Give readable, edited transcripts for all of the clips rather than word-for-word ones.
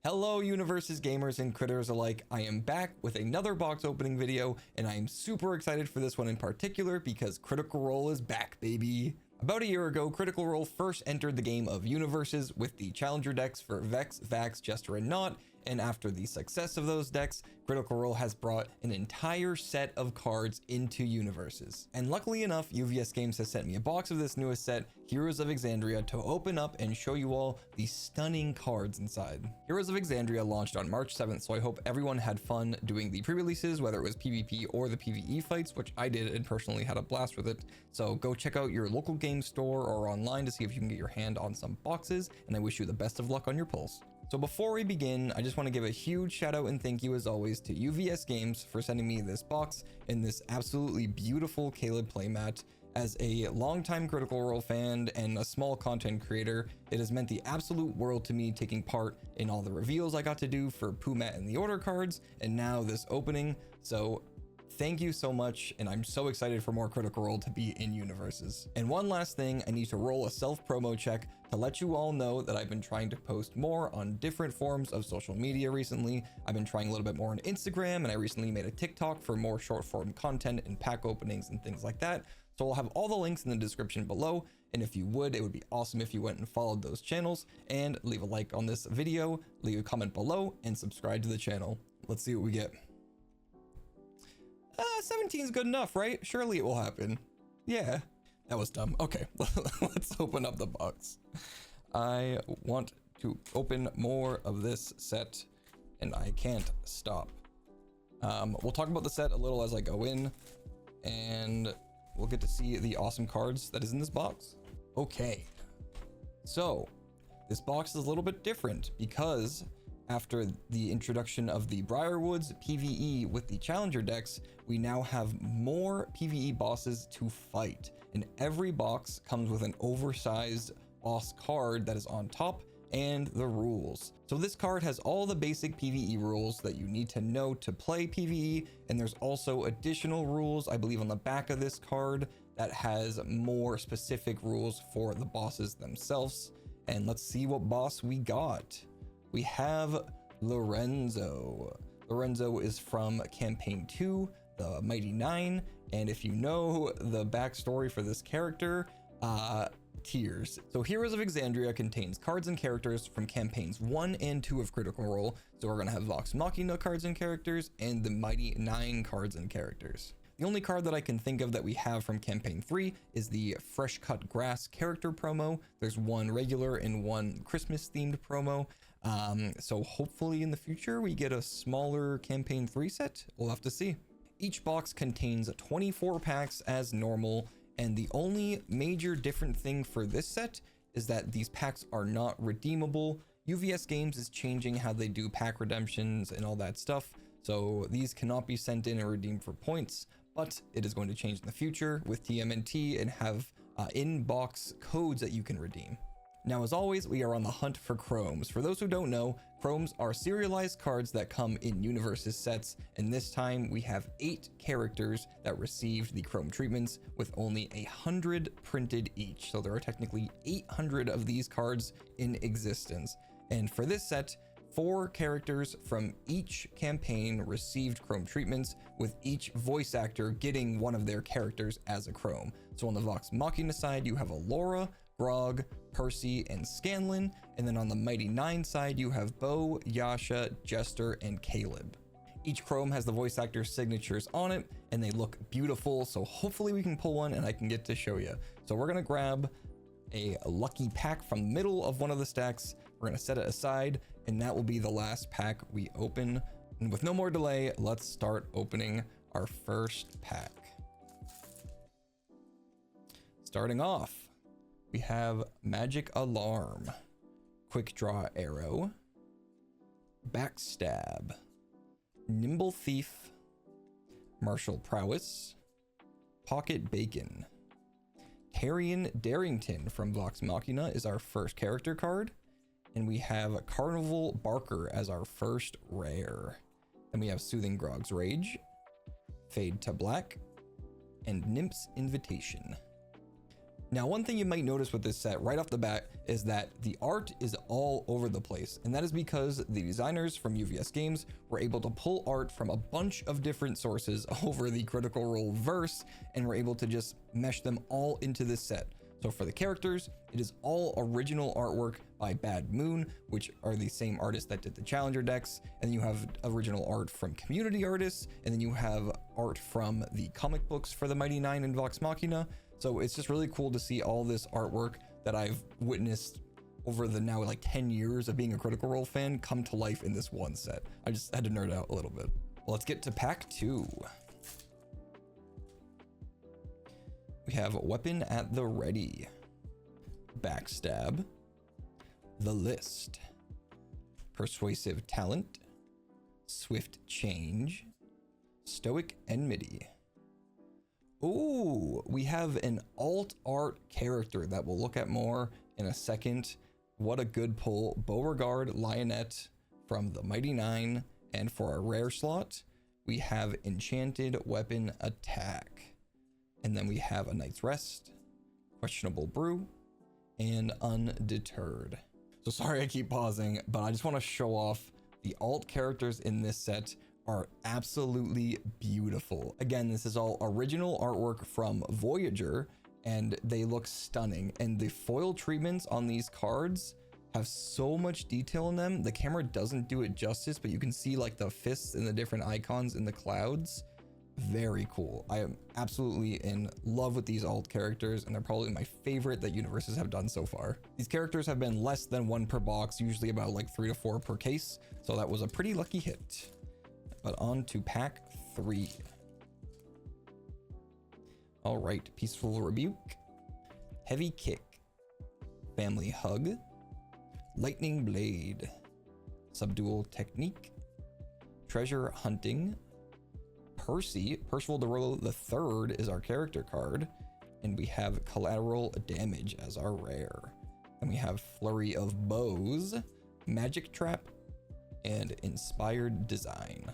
Hello UniVersus gamers and critters alike, I am back with another box opening video, and I am super excited for this one in particular because Critical Role is back, baby! About a year ago, Critical Role first entered the game of UniVersus with the challenger decks for Vex, Vax, Jester, and Not, and after the success of those decks, Critical Role has brought an entire set of cards into UniVersus. And luckily enough, UVS Games has sent me a box of this newest set, Heroes of Exandria, to open up and show you all the stunning cards inside. Heroes of Exandria launched on March 7th, so I hope everyone had fun doing the pre-releases, whether it was PvP or the PvE fights, which I did and personally had a blast with it. So go check out your local game store or online to see if you can get your hand on some boxes, and I wish you the best of luck on your pulls. So before we begin, I just want to give a huge shout out and thank you as always to UVS Games for sending me this box and this absolutely beautiful Caleb playmat. As a longtime Critical Role fan and a small content creator, it has meant the absolute world to me taking part in all the reveals I got to do for Playmat and the order cards, and now this opening. So thank you so much, and I'm so excited for more Critical Role to be in UniVersus. And one last thing, I need to roll a self-promo check to let you all know that I've been trying to post more on different forms of social media recently. I've been trying a little bit more on Instagram, and I recently made a TikTok for more short form content and pack openings and things like that. So I'll have all the links in the description below, and if you would, it would be awesome if you went and followed those channels, and leave a like on this video, leave a comment below, and subscribe to the channel. Let's see what we get. 17 is good enough, right? Surely it will happen. Yeah, that was dumb. Okay, let's open up the box. I want to open more of this set, and I can't stop. We'll talk about the set a little as I go in, and we'll get to see the awesome cards that is in this box. Okay, so this box is a little bit different because after the introduction of the Briarwoods PvE with the challenger decks, we now have more PvE bosses to fight, and every box comes with an oversized boss card that is on top and the rules. So this card has all the basic PvE rules that you need to know to play PvE, and there's also additional rules, I believe, on the back of this card that has more specific rules for the bosses themselves. And let's see what boss we got. We have Lorenzo. Lorenzo is from Campaign 2, the Mighty Nine, and if you know the backstory for this character, tears. So Heroes of Exandria contains cards and characters from Campaigns 1 and 2 of Critical Role, so we're gonna have Vox Machina cards and characters, and the Mighty Nine cards and characters. The only card that I can think of that we have from Campaign 3 is the Fresh Cut Grass character promo. There's one regular and one Christmas themed promo. So hopefully in the future we get a smaller Campaign 3 set. We'll have to see. Each box contains 24 packs as normal, and the only major different thing for this set is that these packs are not redeemable. UVS Games is changing how they do pack redemptions and all that stuff, so these cannot be sent in and redeemed for points, but it is going to change in the future with TMNT and have in-box codes that you can redeem. Now, as always, we are on the hunt for chromes. For those who don't know, chromes are serialized cards that come in UniVersus sets, and this time we have 8 characters that received the chrome treatments with only 100 printed each. So there are technically 800 of these cards in existence. And for this set, 4 characters from each campaign received chrome treatments, with each voice actor getting one of their characters as a chrome. So on the Vox Machina side, you have Alora, Grog, Percy, and Scanlan, and then on the Mighty Nine side, you have Bo, Yasha, Jester, and Caleb. Each chrome has the voice actor's signatures on it, and they look beautiful, so hopefully we can pull one and I can get to show you. So we're gonna grab a lucky pack from the middle of one of the stacks, we're gonna set it aside, and that will be the last pack we open. And with no more delay, let's start opening our first pack. Starting off, we have Magic Alarm, Quick Draw Arrow, Backstab, Nimble Thief, Martial Prowess, Pocket Bacon. Taryon Darrington from Vox Machina is our first character card, and we have Carnival Barker as our first rare. Then we have Soothing Grog's Rage, Fade to Black, and Nymph's Invitation. Now, one thing you might notice with this set right off the bat is that the art is all over the place, and that is because the designers from UVS Games were able to pull art from a bunch of different sources over the Critical Role verse, and were able to just mesh them all into this set. So for the characters, it is all original artwork by Bad Moon, which are the same artists that did the Challenger decks, and then you have original art from community artists, and then you have art from the comic books for the Mighty Nine and Vox Machina. So it's just really cool to see all this artwork that I've witnessed over the now like 10 years of being a Critical Role fan come to life in this one set. I just had to nerd out a little bit. Well, let's get to pack 2. We have Weapon at the Ready, Backstab, The List, Persuasive Talent, Swift Change, Stoic Enmity. Ooh, we have an alt art character that we'll look at more in a second. What a good pull. Beauregard Lionette from the Mighty Nine. And for our rare slot, we have Enchanted Weapon Attack. And then we have a Night's Rest, Questionable Brew, and Undeterred. So sorry I keep pausing, but I just want to show off the alt characters in this set are absolutely beautiful. Again, this is all original artwork from Voyager, and they look stunning. And the foil treatments on these cards have so much detail in them. The camera doesn't do it justice, but you can see like the fists and the different icons in the clouds. Very cool. I am absolutely in love with these alt characters, and they're probably my favorite that UniVersus have done so far. These characters have been less than 1 per box, usually about like 3 to 4 per case, so that was a pretty lucky hit. But on to pack 3. All right, Peaceful Rebuke, Heavy Kick, Family Hug, Lightning Blade, Subdual Technique, Treasure Hunting, Percival DeRollo III is our character card, and we have Collateral Damage as our rare. And we have Flurry of Bows, Magic Trap, and Inspired Design.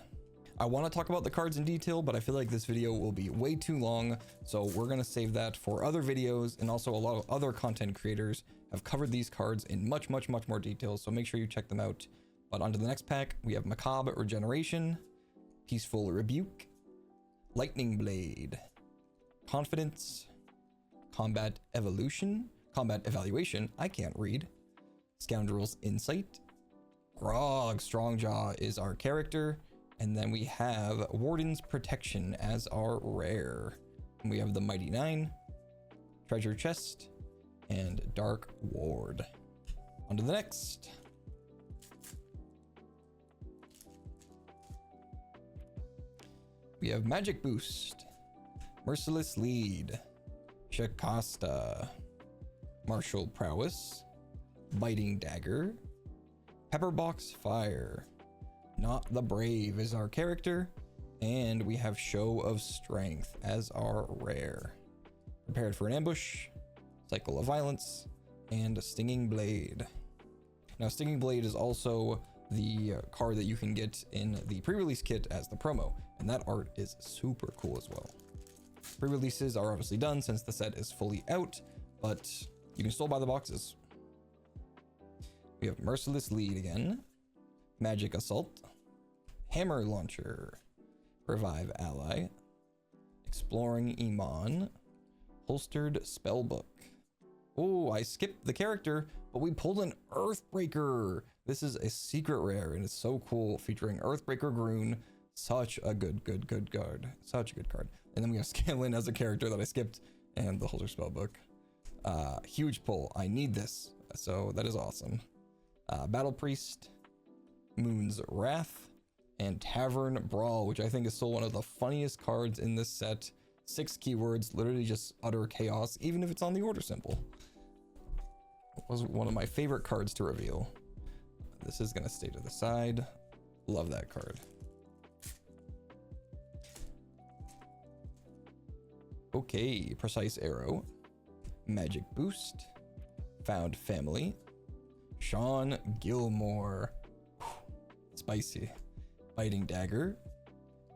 I want to talk about the cards in detail, but I feel like this video will be way too long, so we're going to save that for other videos. And also a lot of other content creators have covered these cards in much more detail, so make sure you check them out. But on to the next pack, we have Macabre Regeneration, Peaceful Rebuke, Lightning Blade, Confidence, Combat Evaluation, I can't read, Scoundrel's Insight, Grog Strongjaw is our character, and then we have Warden's Protection as our rare. And we have the Mighty Nine, Treasure Chest, and Dark Ward. On to the next. We have Magic Boost, Merciless Lead, Shakasta, Martial Prowess, Biting Dagger, Pepperbox Fire, Not the Brave is our character, and we have Show of Strength as our rare. Prepared for an Ambush, Cycle of Violence, and Stinging Blade. Now, Stinging Blade is also the card that you can get in the pre-release kit as the promo, and that art is super cool as well. Pre-releases are obviously done since the set is fully out, but you can still buy the boxes. We have Merciless Lead again, Magic Assault, Hammer Launcher, Revive Ally, Exploring Iman, Holstered Spellbook. Oh, I skipped the character, but we pulled an Earthbreaker. This is a secret rare, and it's so cool, featuring Earthbreaker Groon. Such a good card. Such a good card. And then we have Scanlan as a character that I skipped, and the Holster Spellbook. Huge pull. I need this, so that is awesome. Battle Priest, Moon's Wrath, and Tavern Brawl, which I think is still one of the funniest cards in this set. 6 keywords, literally just utter chaos, even if it's on the order symbol. It was one of my favorite cards to reveal. This is gonna stay to the side. Love that card. Okay, Precise Arrow, Magic Boost, Found Family, Sean Gilmore, spicy, Biting Dagger,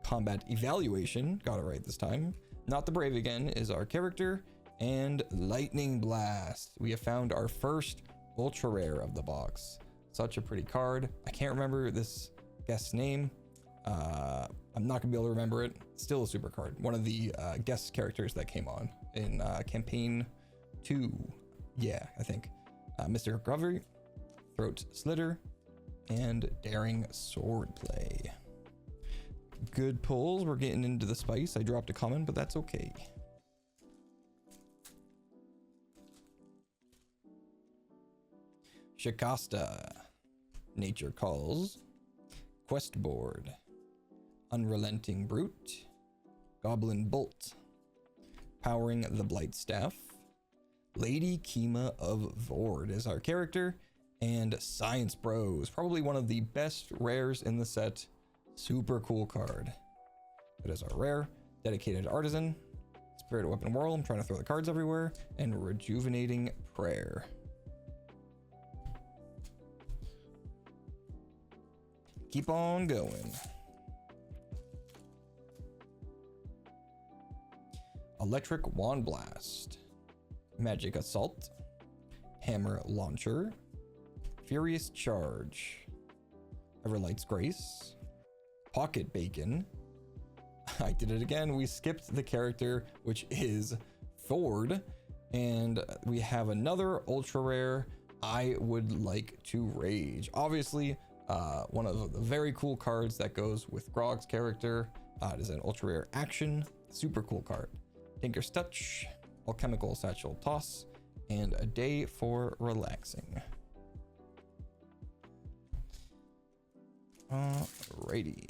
Combat Evaluation, got it right this time. Not the Brave again is our character, and Lightning Blast. We have found our first ultra rare of the box. Such a pretty card. I can't remember this guest's name. I'm not gonna be able to remember it. Still a super card. One of the guest characters that came on in campaign 2. Yeah, I think. Mystic Recovery, Throat Slitter, and Daring Swordplay. Good pulls. We're getting into the spice. I dropped a common, but that's okay. Shikasta, Nature Calls, Quest Board, Unrelenting Brute, Goblin Bolt, Powering the Blight Staff, Lady Kima of Vord is our character, and Science Bros, probably one of the best rares in the set. Super cool card. That is our rare. Dedicated Artisan, Spirit Weapon Whirl, I'm trying to throw the cards everywhere, and Rejuvenating Prayer. Keep on going. Electric Wand Blast, Magic Assault, Hammer Launcher, Furious Charge, Everlight's Grace, Pocket Bacon. I did it again. We skipped the character, which is Ford, and we have another ultra rare. I Would Like to Rage. Obviously, one of the very cool cards that goes with Grog's character. It is an ultra rare action. Super cool card. Tinker's Touch, Alchemical Satchel Toss, and A Day for Relaxing. Alrighty.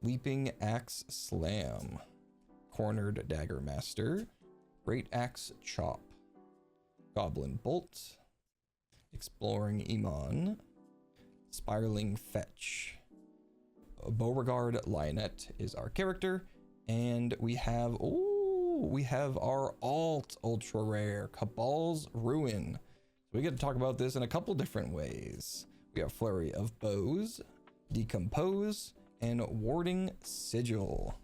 Leaping Axe Slam, Cornered Dagger Master, Great Axe Chop, Goblin Bolt, Exploring Iman, Spiraling Fetch. Beauregard Lionette is our character, and we have our alt ultra rare, Cabal's Ruin. So we get to talk about this in a couple different ways. We have Flurry of Bows, Decompose, and Warding Sigil.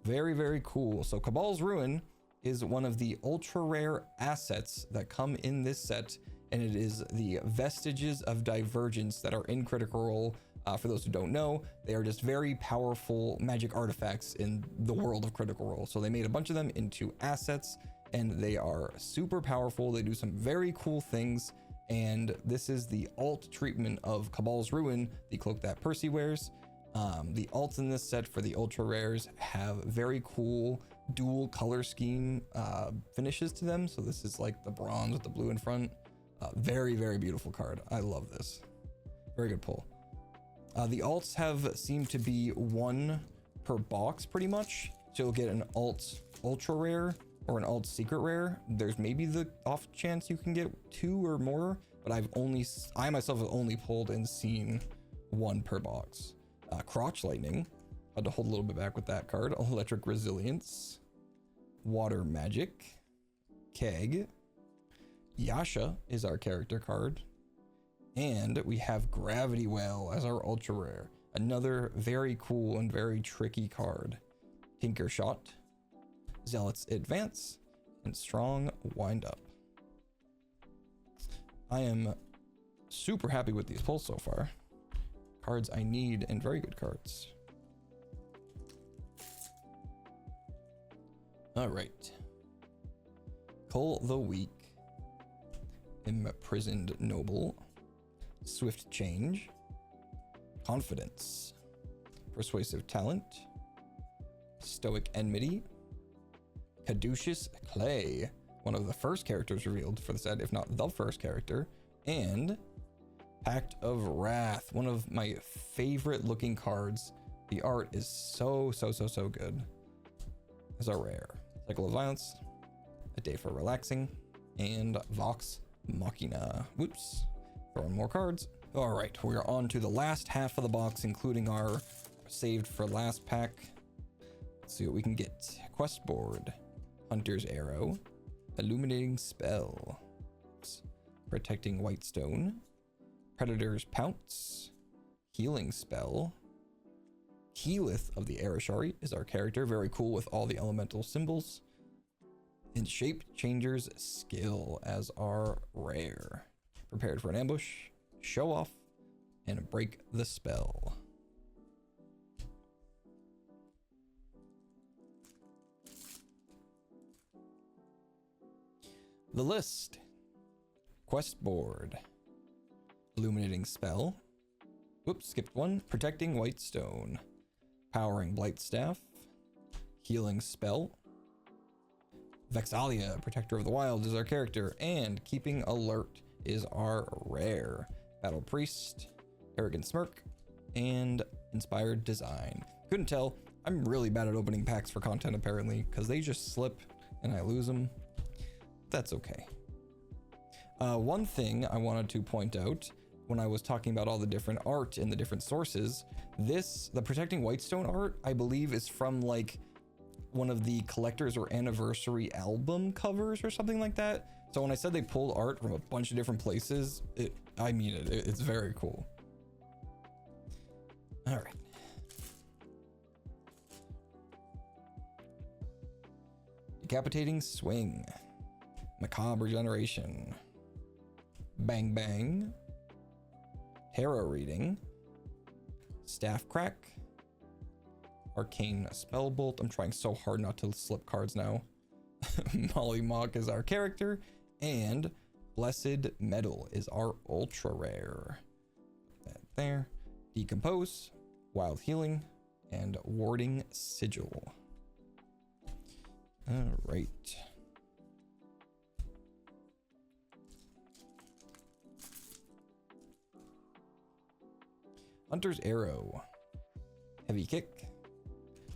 Very, very cool. So Cabal's Ruin is one of the ultra rare assets that come in this set, and it is the Vestiges of Divergence that are in Critical Role. For those who don't know, they are just very powerful magic artifacts in the world of Critical Role. So they made a bunch of them into assets, and they are super powerful. They do some very cool things, and this is the alt treatment of Cabal's Ruin, the cloak that Percy wears. The alts in this set for the ultra rares have very cool dual color scheme finishes to them. So this is like the bronze with the blue in front. Very, very beautiful card. I love this. Very good pull. The alts have seemed to be one per box pretty much. So you'll get an alt ultra rare or an alt secret rare. There's maybe the off chance you can get 2 or more, but I myself have only pulled and seen 1 per box. Crotch Lightning, had to hold a little bit back with that card. Electric Resilience, Water Magic, Keg, Yasha is our character card, and we have Gravity Well as our ultra rare. Another very cool and very tricky card. Tinker Shot, Zealot's Advance, and Strong Wind Up. I am super happy with these pulls so far. Cards I need, and very good cards. All right. Cull the Weak, Imprisoned Noble, Swift Change, Confidence, Persuasive Talent, Stoic Enmity, Caduceus Clay, one of the first characters revealed for the set, if not the first character, and Pact of Wrath, one of my favorite looking cards. The art is so good. As a rare. Cycle of Violence, A Day for Relaxing, and Vox Machina. Whoops. Throwing more cards. All right, we are on to the last half of the box, including our saved for last pack. Let's see what we can get. Quest Board, Hunter's Arrow, Illuminating Spell, Protecting Whitestone, Predator's Pounce, Healing Spell, Keyleth of the Arashari is our character. Very cool with all the elemental symbols. And Shape Changer's skill as our rare. Prepared for an ambush, show off, and break the spell. The list. Quest board. Illuminating spell. Whoops, skipped one. Protecting Whitestone. Powering Blightstaff. Healing spell. Vexalia, Protector of the Wild, is our character, and Keeping Alert is our rare. Battle Priest, Arrogant Smirk, and Inspired Design. Couldn't tell. I'm really bad at opening packs for content apparently, because they just slip and I lose them. That's okay. One thing I wanted to point out when I was talking about all the different art in the different sources, the Protecting Whitestone art, I believe, is from like one of the collectors or anniversary album covers or something like that. So when I said they pulled art from a bunch of different places, I mean it. It's very cool. All right. Decapitating Swing. Macabre Regeneration. Bang Bang. Tarot Reading. Staff Crack. Arcane Spellbolt. I'm trying so hard not to slip cards now. Molly Mock is our character, and Blessed Metal is our ultra rare. That there. Decompose, Wild Healing, and Warding Sigil. All right. Hunter's Arrow. Heavy Kick.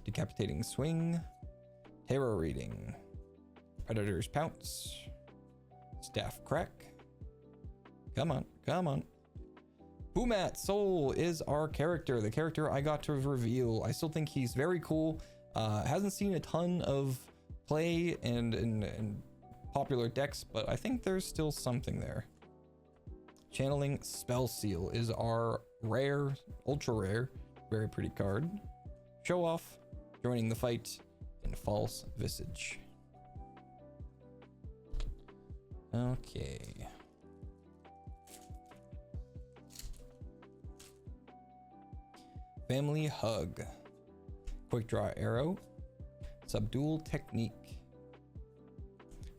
Decapitating Swing. Tarot Reading. Predator's Pounce. Staff Crack. Come on, come on. Playmat Soul is our character, the character I got to reveal. I still think he's very cool. Hasn't seen a ton of play and popular decks, but I think there's still something there. Channeling Spell Seal is our rare, ultra rare, very pretty card. Show Off, Joining the Fight, and False Visage. Okay. Family Hug. Quick Draw Arrow. Subdual Technique.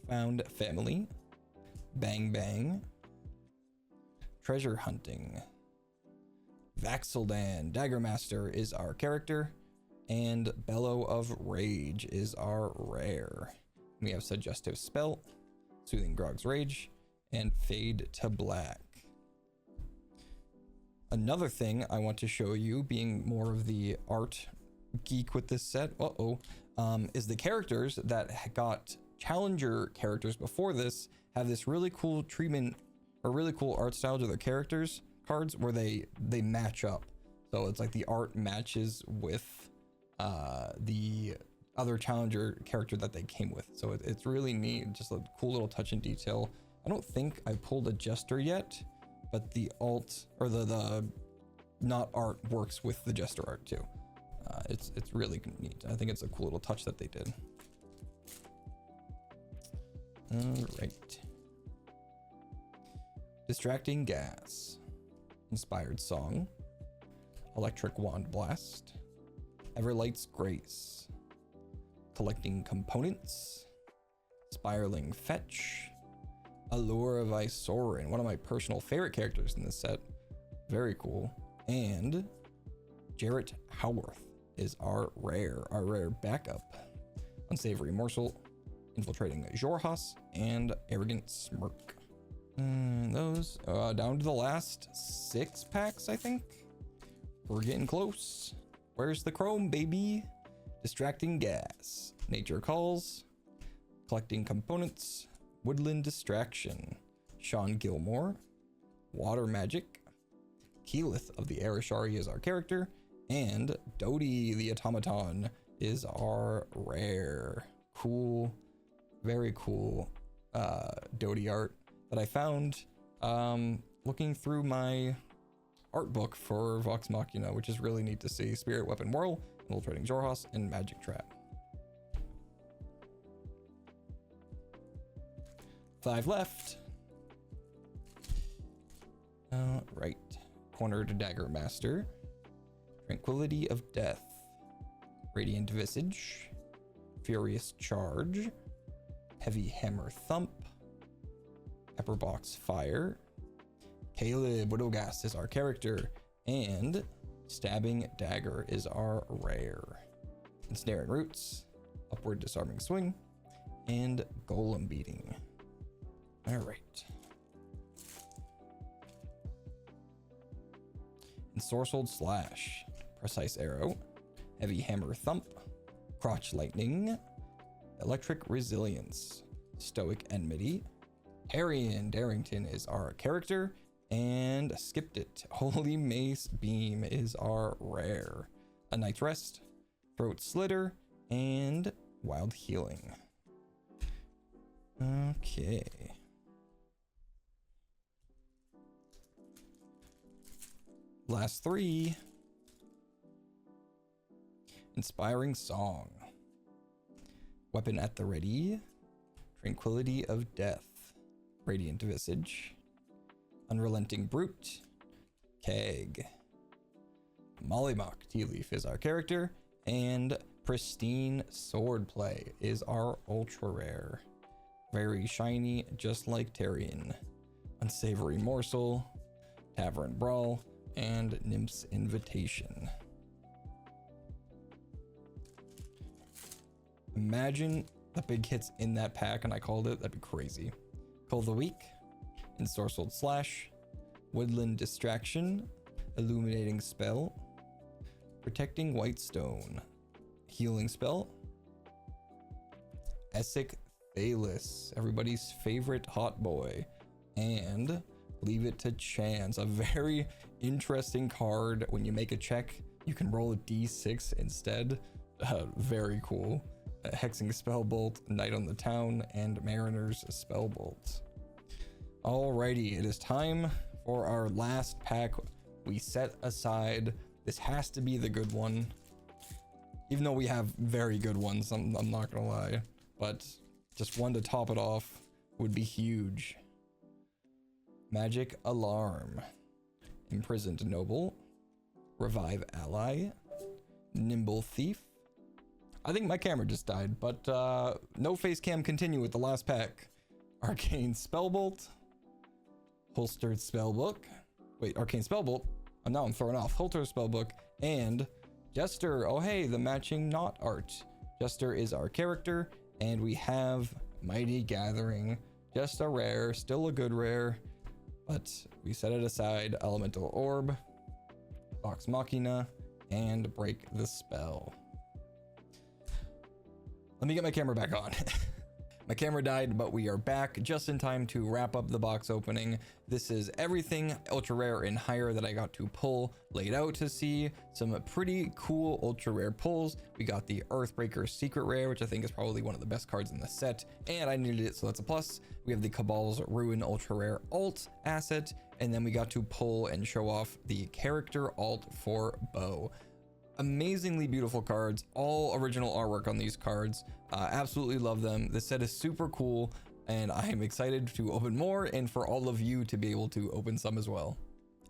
Found Family. Bang Bang. Treasure Hunting. Vaxildan, Daggermaster is our character, and Bellow of Rage is our rare. We have Suggestive Spell, Soothing Grog's Rage, and Fade to Black. Another thing I want to show you, being more of the art geek with this set, is the characters that got challenger characters before this have this really cool treatment or really cool art style to their characters cards where they match up. So it's like the art matches with the other challenger character that they came with. So it's really neat, just a cool little touch in detail. I don't think I pulled a Jester yet, but the alt or the not art works with the Jester art too. It's really neat. I think it's a cool little touch that they did. All right. Distracting Gas. Inspired Song. Electric Wand Blast. Everlight's Grace. Collecting Components. Spiraling Fetch. Allure of Isorin, one of my personal favorite characters in this set. Very cool. And Jarrett Howarth is our rare backup. Unsavory Morsel, Infiltrating Jorhas, and Arrogant Smirk. Those down to the last 6 packs, I think. We're getting close. Where's the chrome, baby? Distracting Gas, Nature Calls, Collecting Components, Woodland Distraction, Sean Gilmore, Water Magic, Keyleth of the Arashari is our character, and Dodie the Automaton is our rare. Cool, very cool Dodie art that I found looking through my art book for Vox Machina, which is really neat to see. Spirit Weapon Whirl, Infiltrating Jorhas, and Magic Trap. 5 left. Right. Cornered Dagger Master, Tranquility of Death, Radiant Visage, Furious Charge, Heavy Hammer Thump, Pepperbox Fire, Caleb Widowgast is our character, and Stabbing Dagger is our rare. Ensnaring Roots, Upward Disarming Swing, and Golem Beating. All right. Ensorcelled Slash, Precise Arrow, Heavy Hammer Thump, Crotch Lightning, Electric Resilience, Stoic Enmity, Harrion Darrington is our character, and skipped it. Holy Mace Beam is our rare. A Night's Rest, Throat Slitter, and Wild Healing. Okay. Last 3. Inspiring Song, Weapon at the Ready, Tranquility of Death, Radiant Visage, Unrelenting Brute, Keg, Mollymawk Tea Leaf is our character, and Pristine Swordplay is our ultra rare. Very shiny, just like Terrian. Unsavory Morsel, Tavern Brawl, and Nymph's Invitation. Imagine the big hits in that pack and I called it. That'd be crazy. Call of the Week, Ensorcelled Slash, Woodland Distraction, Illuminating Spell, Protecting Whitestone, Healing Spell, Essek Thalis, everybody's favorite hot boy, and Leave It to Chance, a very interesting card. When you make a check, you can roll a d6 instead. Very cool. Hexing Spellbolt, Knight on the Town, and Mariner's Spellbolt. Alrighty, it is time for our last pack we set aside. This has to be the good one. Even though we have very good ones, I'm not gonna lie. But just one to top it off would be huge. Magic Alarm, Imprisoned Noble, Revive Ally, Nimble Thief. I think my camera just died, but no face cam continue with the last pack. Arcane Spellbolt, Holstered Spellbook. Wait, Arcane Spellbolt. Now I'm throwing off. Holstered Spellbook and Jester. Oh hey, the matching knot art. Jester is our character, and we have Mighty Gathering. Just a rare, still a good rare, but we set it aside. Elemental Orb, Vox Machina, and Break the Spell. Let me get my camera back on. My camera died, but we are back just in time to wrap up the box opening. This is everything ultra rare and higher that I got to pull, laid out to see some pretty cool ultra rare pulls. We got the Earthbreaker Secret Rare, which I think is probably one of the best cards in the set, and I needed it, so that's a plus. We have the Cabal's Ruin ultra rare alt asset, and then we got to pull and show off the character alt for Bo. Amazingly beautiful cards, all original artwork on these cards. Absolutely love them. This set is super cool, and I am excited to open more and for all of you to be able to open some as well.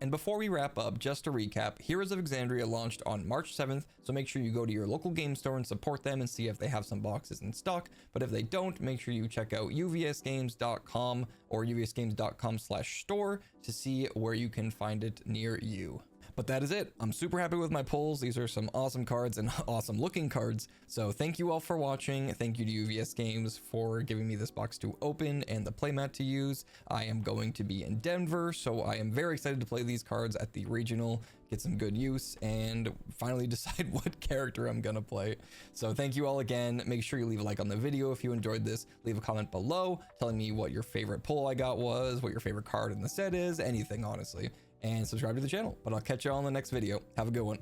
And before we wrap up, just to recap, Heroes of Exandria launched on March 7th, so make sure you go to your local game store and support them and see if they have some boxes in stock. But if they don't, make sure you check out uvsgames.com or uvsgames.com/store to see where you can find it near you. But that is it. I'm super happy with my pulls. These are some awesome cards and awesome looking cards. So thank you all for watching. Thank you to UVS Games for giving me this box to open and the playmat to use. I am going to be in Denver, so I am very excited to play these cards at the regional, get some good use, and finally decide what character I'm gonna play. So thank you all again. Make sure you leave a like on the video if you enjoyed this. Leave a comment below telling me what your favorite pull I got was, what your favorite card in the set is, anything honestly. And subscribe to the channel, but I'll catch you all in the next video. Have a good one.